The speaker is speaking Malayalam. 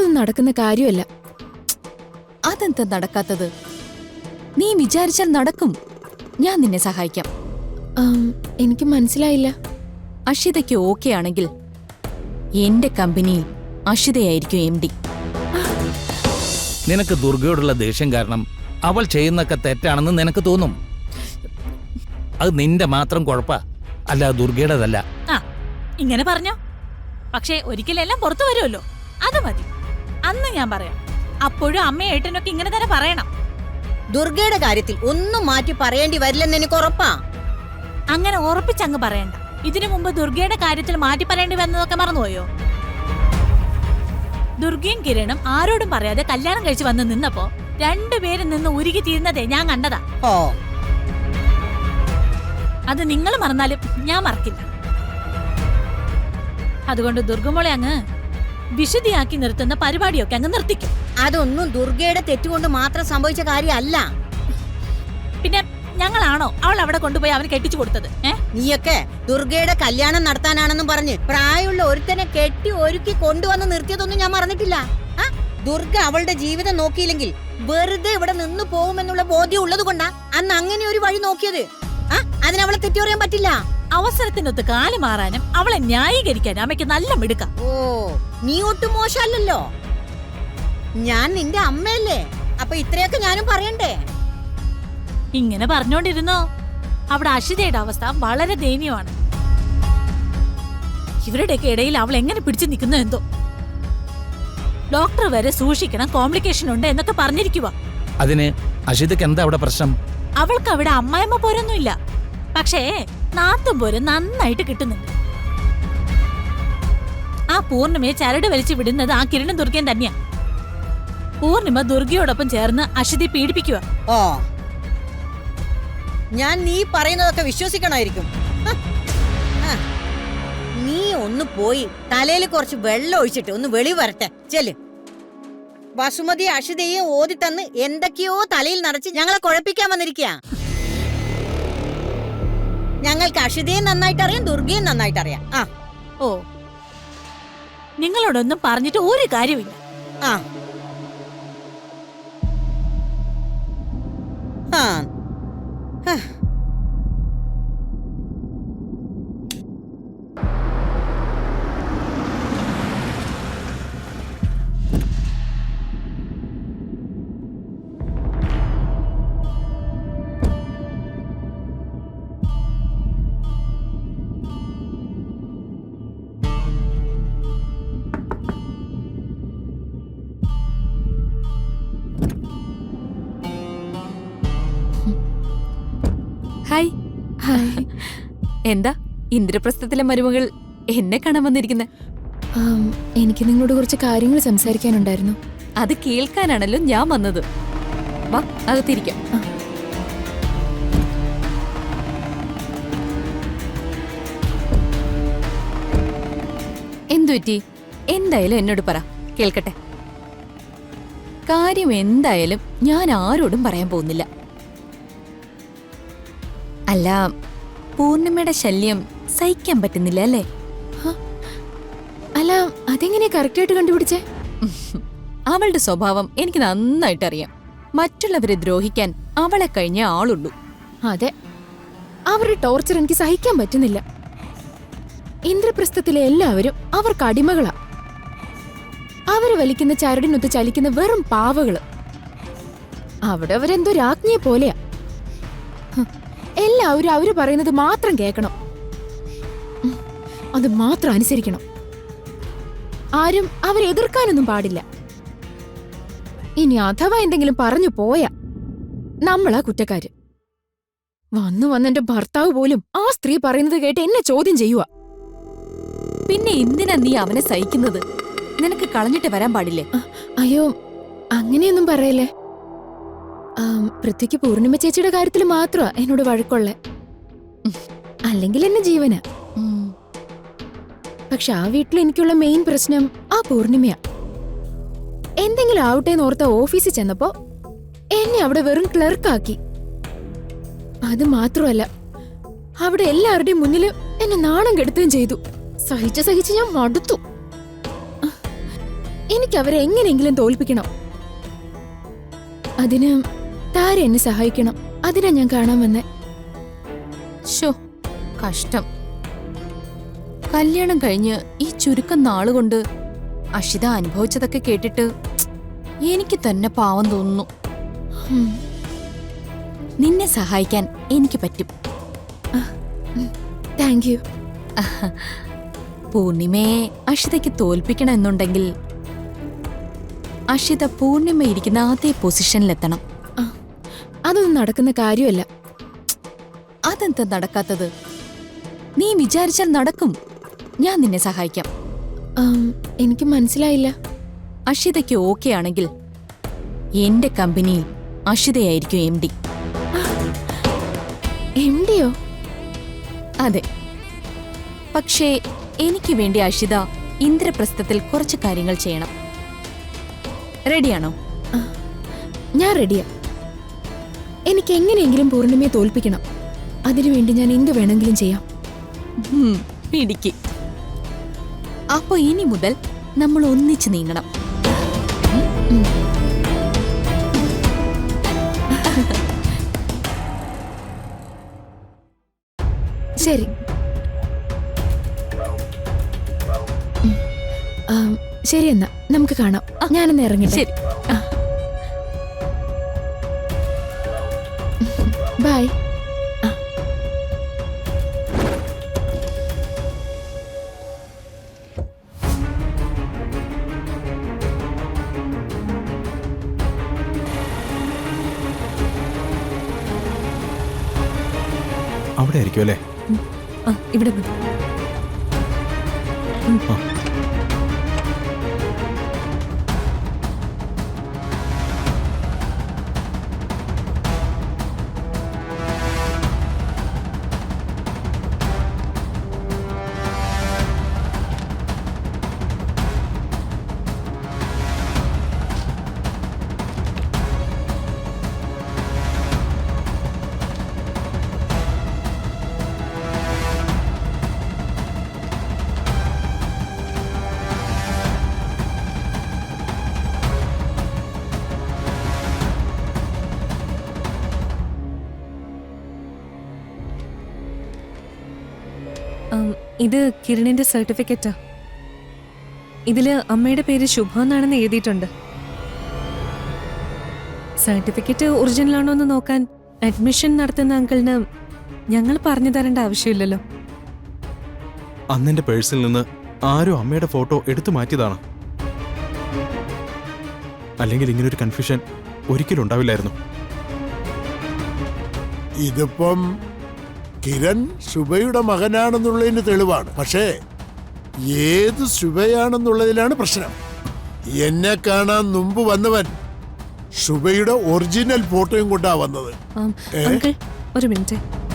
അതൊന്നും നടക്കുന്ന കാര്യമല്ല. അതെന്താ നടക്കാത്തത്? നീ വിചാരിച്ചാൽ നടക്കും. ഞാൻ നിന്നെ സഹായിക്കാം. എനിക്ക് മനസ്സിലായില്ല. അഷിതയ്ക്ക് ഓക്കെ ആണെങ്കിൽ എന്റെ കമ്പനിയിൽ അഷിതയായിരിക്കും MD. നിനക്ക് ദുർഗയോടുള്ള ദേഷ്യം കാരണം അവൾ ചെയ്യുന്നൊക്കെ തെറ്റാണെന്ന് നിനക്ക് തോന്നും. അത് നിന്റെ മാത്രം കുഴപ്പാ, അല്ല ദുർഗയുടേതല്ല. ഇങ്ങനെ പറഞ്ഞോ, പക്ഷേ ഒരിക്കലെല്ലാം പുറത്തു വരുമല്ലോ, അത് മതി. അന്ന് ഞാൻ പറയാം. അപ്പോഴും അമ്മയും ഏട്ടനൊക്കെ ഇങ്ങനെ തന്നെ പറയണം. ദുർഗയുടെ കാര്യത്തിൽ ഒന്നും മാറ്റി പറയേണ്ടി വരില്ലെന്ന് എനിക്ക് ഉറപ്പാ. അങ്ങനെ ഉറപ്പിച്ചങ്ങ് പറയണ്ട. ഇതിനു മുമ്പ് ദുർഗയുടെ കാര്യത്തിൽ മാറ്റി പറയേണ്ടി വന്നതൊക്കെ മറന്നുപോയോ? ദുർഗയും കിരണും ആരോടും പറയാതെ കല്യാണം കഴിച്ച് വന്ന് നിന്നപ്പോ രണ്ടുപേരും നിന്ന് ഉരുകി തീരുന്നതേ ഞാൻ കണ്ടതാ. അത് നിങ്ങൾ മറന്നാലും ഞാൻ മറക്കില്ല. അതുകൊണ്ട് ദുർഗമോളെ അങ്ങ് വിശുദ്ധിയാക്കി നിർത്തുന്ന പരിപാടിയൊക്കെ അങ്ങ് നിർത്തിക്കും. അതൊന്നും ദുർഗയുടെ തെറ്റുകൊണ്ട് മാത്രം സംഭവിച്ച കാര്യമല്ല. പിന്നെ ഞങ്ങളാണോ അവൾ അവിടെ കൊണ്ടുപോയി അവന് കെട്ടിച്ചു കൊടുത്തത്? നീയൊക്കെ ദുർഗയുടെ കല്യാണം നടത്താനാണെന്നും പറഞ്ഞ് പ്രായമുള്ള ഒരുത്തനെ കെട്ടി ഒരുക്കി കൊണ്ടുവന്ന് നിർത്തിയതൊന്നും ഞാൻ മറന്നിട്ടില്ല. ദുർഗ അവളുടെ ജീവിതം നോക്കിയില്ലെങ്കിൽ വെറുതെ ഇവിടെ നിന്ന് പോകുമെന്നുള്ള ബോധ്യം ഉള്ളത് കൊണ്ടാ അന്ന് അങ്ങനെ ഒരു വഴി നോക്കിയത്. അതിനവളെ തെറ്റി പറയാൻ പറ്റില്ല. അവസരത്തിനൊത്ത് കാല് മാറാനും അവളെ ന്യായീകരിക്കാനും അമ്മയ്ക്ക് നല്ല മിടുക്ക. ഓ, നീ ഒട്ടും മോശമല്ലല്ലോ. ഞാൻ നിന്റെ അമ്മയല്ലേ, അപ്പൊ ഇത്രയൊക്കെ ഞാനും പറയണ്ടേ? ഇങ്ങനെ പറഞ്ഞോണ്ടിരുന്നോ? അവിടെ അഷിതയുടെ അവസ്ഥ വളരെ ദയനീയമാണ്. ഇവരുടെയൊക്കെ ഇടയിൽ അവൾ എങ്ങനെ പിടിച്ചു നിൽക്കുന്നു എന്തോ. ഡോക്ടർ വരെ സൂക്ഷിക്കണം, കോംപ്ലിക്കേഷൻ ഉണ്ട് എന്നൊക്കെ പറഞ്ഞിരിക്കുക. അതിന് അഷിതയ്ക്ക് എന്താ അവിടെ പ്രശ്നം? അവൾക്ക് അവിടെ അമ്മായിമ്മ പോരൊന്നുമില്ല, പക്ഷേ നാത്തും പോര് നന്നായിട്ട് കിട്ടുന്നുണ്ട്. ആ പൂർണിമയെ ചരട് വലിച്ചു വിടുന്നത് ആ കിരണും ദുർഗയും തന്നെയാ. പൂർണിമ ദുർഗയോടൊപ്പം ചേർന്ന് അഷിതി പീഡിപ്പിക്കുക. ഓ, ഞാൻ നീ പറയുന്നതൊക്കെ വിശ്വസിക്കണമായിരിക്കും. നീ ഒന്ന് പോയി തലയിൽ കുറച്ച് വെള്ളം ഒഴിച്ചിട്ട് ഒന്ന് വെളി വരട്ടെ. ചെല്. വസുമതി അഷിതയും ഓതി തന്ന് എന്തൊക്കെയോ തലയിൽ നിറച്ച് ഞങ്ങളെ കുഴപ്പിക്കാൻ വന്നിരിക്കുക. ഞങ്ങൾക്ക് അഷിതയും നന്നായിട്ട് അറിയാം, ദുർഗയും നന്നായിട്ട് അറിയാം. ഓ, നിങ്ങളോടൊന്നും പറഞ്ഞിട്ട് ഒരു കാര്യമില്ല. ആ ആ ഹായ്. എന്താ ഇന്ദ്രപ്രസ്ഥത്തിലെ മരുമകൾ എന്നെ കാണാൻ വന്നിരിക്കുന്നെ? എനിക്ക് നിങ്ങളോട് കുറച്ച് കാര്യങ്ങൾ സംസാരിക്കാനുണ്ടായിരുന്നു. അത് കേൾക്കാനാണല്ലോ ഞാൻ വന്നത്. വാ, അകത്തിരിക്കാം. എന്തുപറ്റി? എന്തായാലും എന്നോട് പറ, കേൾക്കട്ടെ. കാര്യം എന്തായാലും ഞാൻ ആരോടും പറയാൻ പോകുന്നില്ല. അല്ല, പൂർണിമയുടെ ശല്യം സഹിക്കാൻ പറ്റുന്നില്ല അല്ലേ? അല്ല, അതെങ്ങനെയാ കറക്റ്റായിട്ട് കണ്ടുപിടിച്ചേ? അവളുടെ സ്വഭാവം എനിക്ക് നന്നായിട്ട് അറിയാം. മറ്റുള്ളവരെ ദ്രോഹിക്കാൻ അവളെ കഴിഞ്ഞ ആളുള്ളൂ. അതെ, അവരുടെ ടോർച്ചർ എനിക്ക് സഹിക്കാൻ പറ്റുന്നില്ല. ഇന്ദ്രപ്രസ്ഥത്തിലെ എല്ലാവരും അവർക്ക് അടിമകളാ. അവര് വലിക്കുന്ന ചരടിനൊത്ത് ചലിക്കുന്ന വെറും പാവകള്. അവിടെ അവരെന്തോ രാജ്ഞിയെ പോലെയാ. എല്ലാവരും അവര് പറയുന്നത് മാത്രം കേൾക്കണം, അത് മാത്രം അനുസരിക്കണം. ആരും അവരെ എതിർക്കാനൊന്നും പാടില്ല. ഇനി അഥവാ എന്തെങ്കിലും പറഞ്ഞു പോയാ നമ്മളാ കുറ്റക്കാര്. വന്നെന്റെ ഭർത്താവ് പോലും ആ സ്ത്രീ പറയുന്നത് കേട്ട് എന്നെ ചോദ്യം ചെയ്യുക. പിന്നെ എന്തിനാ നീ അവനെ സഹിക്കുന്നത്? നിനക്ക് കളഞ്ഞിട്ട് വരാൻ പാടില്ലേ? അയ്യോ, അങ്ങനെയൊന്നും പറയല്ലേ. പൃഥ്വിക്ക് പൂർണിമ ചേച്ചിയുടെ കാര്യത്തിൽ മാത്രമാ എന്നോട് വഴക്കുള്ളേ, അല്ലെങ്കിൽ എന്നെ ജീവന. പക്ഷെ ആ വീട്ടിൽ എനിക്കുള്ള മെയിൻ പ്രശ്നം ആ പൂർണിമയാ. എന്തെങ്കിലും ആവട്ടെ എന്നോർത്ത ഓഫീസിൽ ചെന്നപ്പോ എന്നെ അവിടെ വെറും ക്ലർക്കാക്കി. അത് മാത്രമല്ല, അവിടെ എല്ലാവരുടെയും മുന്നില് എന്നെ നാണം കെടുത്തുകയും ചെയ്തു. സഹിച്ച് ഞാൻ മടുത്തു. എനിക്ക് അവരെ എങ്ങനെയെങ്കിലും തോൽപ്പിക്കണം. അതിന് താര എന്നെ സഹായിക്കണം. അതിനാ ഞാൻ കാണാൻ വന്നേ. ശോ, കഷ്ടം. കല്യാണം കഴിഞ്ഞ് ഈ ചുരുക്കം നാളുകൊണ്ട് അഷിത അനുഭവിച്ചതൊക്കെ കേട്ടിട്ട് എനിക്ക് തന്നെ പാവം തോന്നുന്നു. ഉം. നിന്നെ സഹായിക്കാൻ എനിക്ക് പറ്റും. Thank you. പൂർണിമയെ അഷിതയ്ക്ക് തോൽപ്പിക്കണം എന്നുണ്ടെങ്കിൽ അഷിത പൂർണിമ ഇരിക്കുന്ന അതേ പൊസിഷനിലെത്തണം. അതൊന്നും നടക്കുന്ന കാര്യമല്ല. അതെന്താ നടക്കാത്തത്? നീ വിചാരിച്ചാൽ നടക്കും. ഞാൻ നിന്നെ സഹായിക്കാം. എനിക്ക് മനസ്സിലായില്ല. അഷിതയ്ക്ക് ഓക്കെ ആണെങ്കിൽ എന്റെ കമ്പനിയിൽ അഷിതയായിരിക്കും MD. MD യോ? അതെ. പക്ഷേ എനിക്ക് വേണ്ടി അഷിത ഇന്ദ്രപ്രസ്ഥത്തിൽ കുറച്ച് കാര്യങ്ങൾ ചെയ്യണം. റെഡിയാണോ? ഞാൻ റെഡിയാ. എനിക്ക് എങ്ങനെയെങ്കിലും പൂർണിമയെ തോൽപ്പിക്കണം. അതിനുവേണ്ടി ഞാൻ എന്ത് വേണമെങ്കിലും ചെയ്യാം. പിടിക്ക്. അപ്പൊ ഇനി മുതൽ നമ്മൾ ഒന്നിച്ച് നീങ്ങണം. ശരി. ശരി എന്നാ നമുക്ക് കാണാം. ഞാനെന്ന് ഇറങ്ങട്ടെ. ശരി. ബൈ. അവിടെ ആയിരിക്കും അല്ലേ? ഇവിടെ ഇത് കിരണിന്റെ സർട്ടിഫിക്കറ്റാ. ഇതില് അമ്മയുടെ പേര് ശുഭ എന്നാണെന്ന് എഴുതിയിട്ടുണ്ട്. സർട്ടിഫിക്കറ്റ് ഒറിജിനൽ ആണോ എന്ന് നോക്കാൻ അഡ്മിഷൻ നടത്തുന്ന അങ്കിളിന് ഞങ്ങൾ പറഞ്ഞു തരേണ്ട ആവശ്യമില്ലല്ലോ. അന്നെന്റെ പേഴ്സിൽ നിന്ന് ആരോ അമ്മയുടെ ഫോട്ടോ എടുത്തു മാറ്റിയതാണ്. അല്ലെങ്കിൽ ഇങ്ങനൊരു കൺഫ്യൂഷൻ ഒരിക്കലും ഉണ്ടാവില്ലായിരുന്നു. ഇതിപ്പം കിരൺ ശുഭയുടെ മകനാണെന്നുള്ളതിന് തെളിവാണ്. പക്ഷേ ഏത് ശുഭയാണെന്നുള്ളതിലാണ് പ്രശ്നം. എന്നെ കാണാൻ മുമ്പ് വന്നവൻ ശുഭയുടെ ഒറിജിനൽ ഫോട്ടോയും കൊണ്ടാ വന്നത്. അങ്കിൾ ഒരു മിനിറ്റ്.